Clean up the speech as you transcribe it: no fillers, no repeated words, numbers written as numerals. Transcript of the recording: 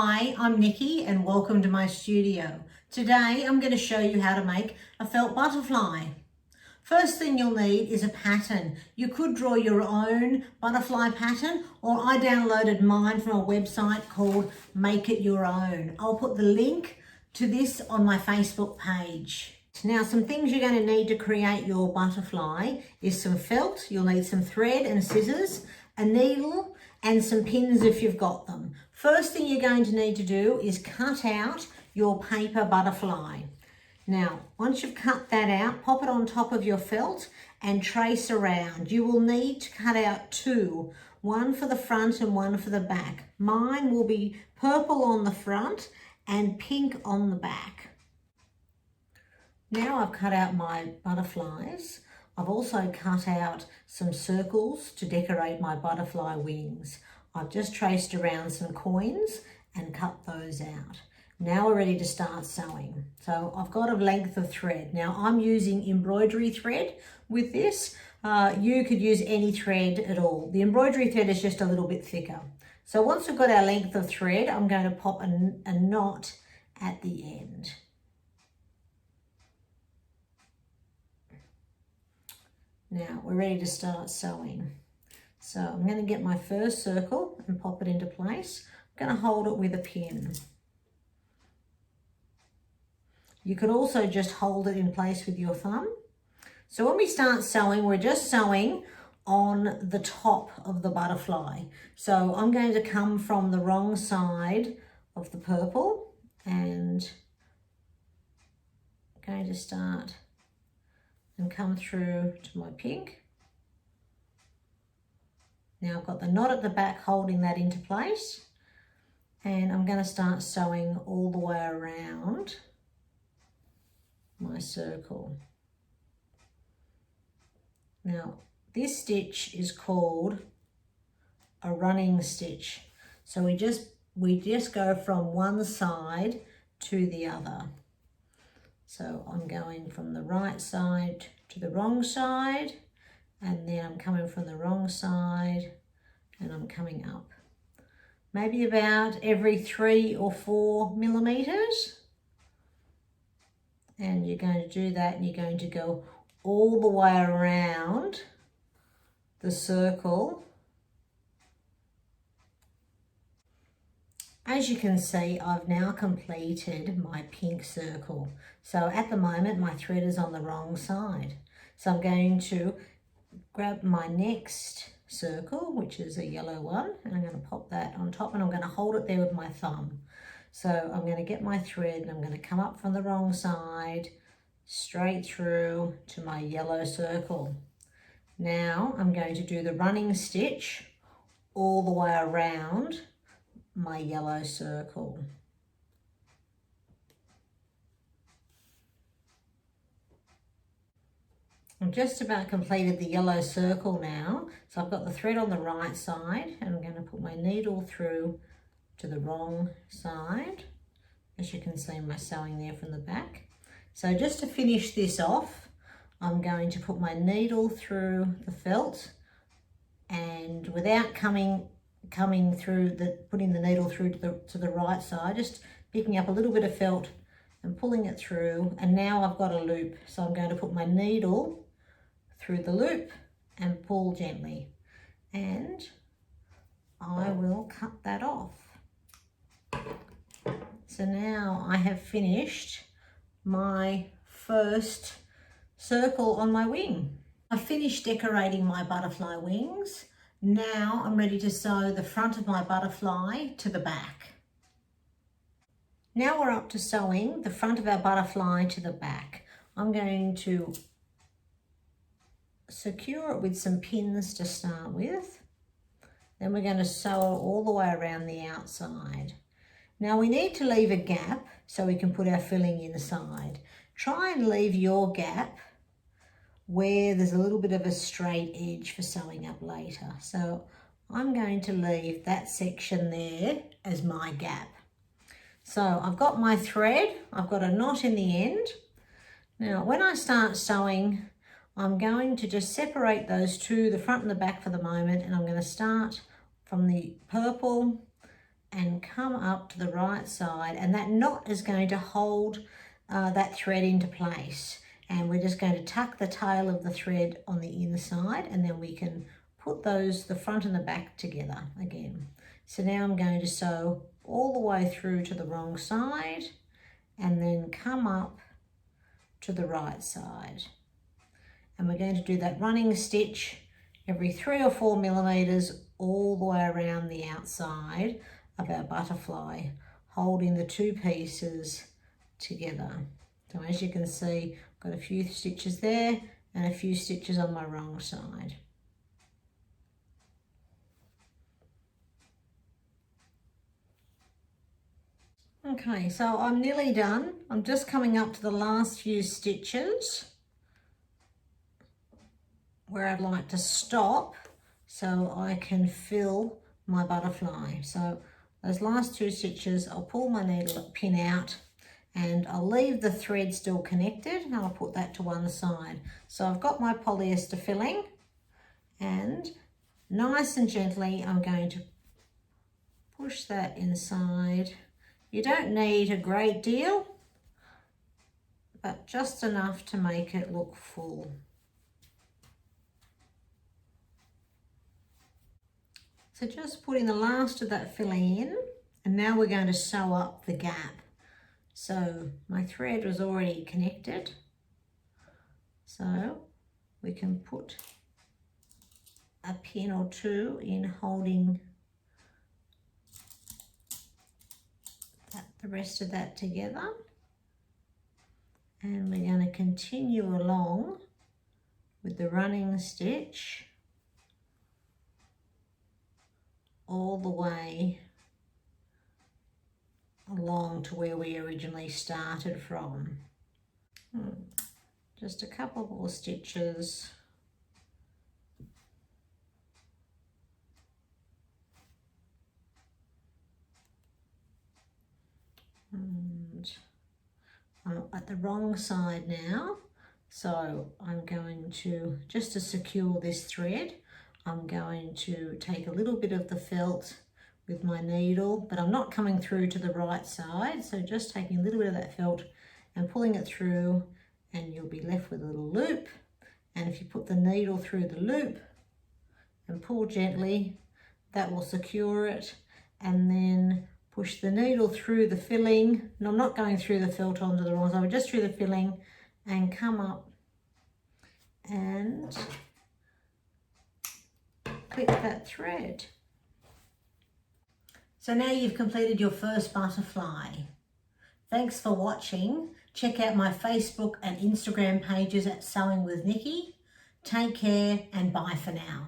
Hi, I'm Nikki and welcome to my studio. Today I'm going to show you how to make a felt butterfly. First thing you'll need is a pattern. You could draw your own butterfly pattern, or I downloaded mine from a website called Make It Your Own. I'll put the link to this on my Facebook page. Now, some things you're going to need to create your butterfly is some felt. You'll need some thread and scissors, a needle, and some pins if you've got them. First thing you're going to need to do is cut out your paper butterfly. Now, once you've cut that out, pop it on top of your felt and trace around. You will need to cut out two, one for the front and one for the back. Mine will be purple on the front and pink on the back. Now I've cut out my butterflies. I've also cut out some circles to decorate my butterfly wings. I've just traced around some coins and cut those out. Now we're ready to start sewing. So I've got a length of thread. Now I'm using embroidery thread with this. You could use any thread at all. The embroidery thread is just a little bit thicker. So once we've got our length of thread, I'm going to pop a knot at the end. Now we're ready to start sewing. So I'm going to get my first circle and pop it into place. I'm going to hold it with a pin. You could also just hold it in place with your thumb. So when we start sewing, we're just sewing on the top of the butterfly. So I'm going to come from the wrong side of the purple and I'm going to start and come through to my pink. Now I've got the knot at the back holding that into place, and I'm going to start sewing all the way around my circle. Now this stitch is called a running stitch. So we just go from one side to the other. So I'm going from the right side to the wrong side, and then I'm coming from the wrong side and I'm coming up. Maybe about every 3 or 4 millimeters. And you're going to do that and you're going to go all the way around the circle. As you can see, I've now completed my pink circle. So at the moment, my thread is on the wrong side. So I'm going to grab my next circle, which is a yellow one, and I'm going to pop that on top and I'm going to hold it there with my thumb. So I'm going to get my thread and I'm going to come up from the wrong side, straight through to my yellow circle. Now I'm going to do the running stitch all the way around my yellow circle. I'm just about completed the yellow circle now. So I've got the thread on the right side and I'm going to put my needle through to the wrong side. As you can see, my sewing there from the back. So just to finish this off, I'm going to put my needle through the felt, and without coming through putting the needle through to the right side, just picking up a little bit of felt and pulling it through, and now I've got a loop. So I'm going to put my needle through the loop and pull gently, and I will cut that off. So now I have finished my first circle on my wing. I finished decorating my butterfly wings. Now I'm ready to sew the front of my butterfly to the back. Now we're up to sewing the front of our butterfly to the back. I'm going to secure it with some pins to start with. Then we're going to sew it all the way around the outside. Now we need to leave a gap so we can put our filling inside. Try and leave your gap where there's a little bit of a straight edge for sewing up later. So I'm going to leave that section there as my gap. So I've got my thread, I've got a knot in the end. Now when I start sewing, I'm going to just separate those two, the front and the back for the moment, and I'm going to start from the purple and come up to the right side, and that knot is going to hold that thread into place. And we're just going to tuck the tail of the thread on the inside, and then we can put those, the front and the back, together again. So now I'm going to sew all the way through to the wrong side and then come up to the right side. And we're going to do that running stitch every 3 or 4 millimeters all the way around the outside of our butterfly, holding the two pieces together. So as you can see, I've got a few stitches there and a few stitches on my wrong side. Okay, so I'm nearly done. I'm just coming up to the last few stitches where I'd like to stop so I can fill my butterfly. So those last 2 stitches, I'll pull my needle pin out and I'll leave the thread still connected, and I'll put that to one side. So I've got my polyester filling, and nice and gently I'm going to push that inside. You don't need a great deal, but just enough to make it look full. So just putting the last of that filling in, and now we're going to sew up the gap. So my thread was already connected, so we can put a pin or 2 in holding the rest of that together, and we're going to continue along with the running stitch all the way along to where we originally started from. Just a couple more stitches. And I'm at the wrong side now, so I'm going to, just to secure this thread, I'm going to take a little bit of the felt with my needle, but I'm not coming through to the right side, so just taking a little bit of that felt and pulling it through, and you'll be left with a little loop. And if you put the needle through the loop and pull gently, that will secure it, and then push the needle through the filling. And I'm not going through the felt onto the wrong side, just through the filling, and come up and click that thread. So now you've completed your first butterfly. Thanks for watching. Check out my Facebook and Instagram pages at Sewing with Nikki. Take care and bye for now.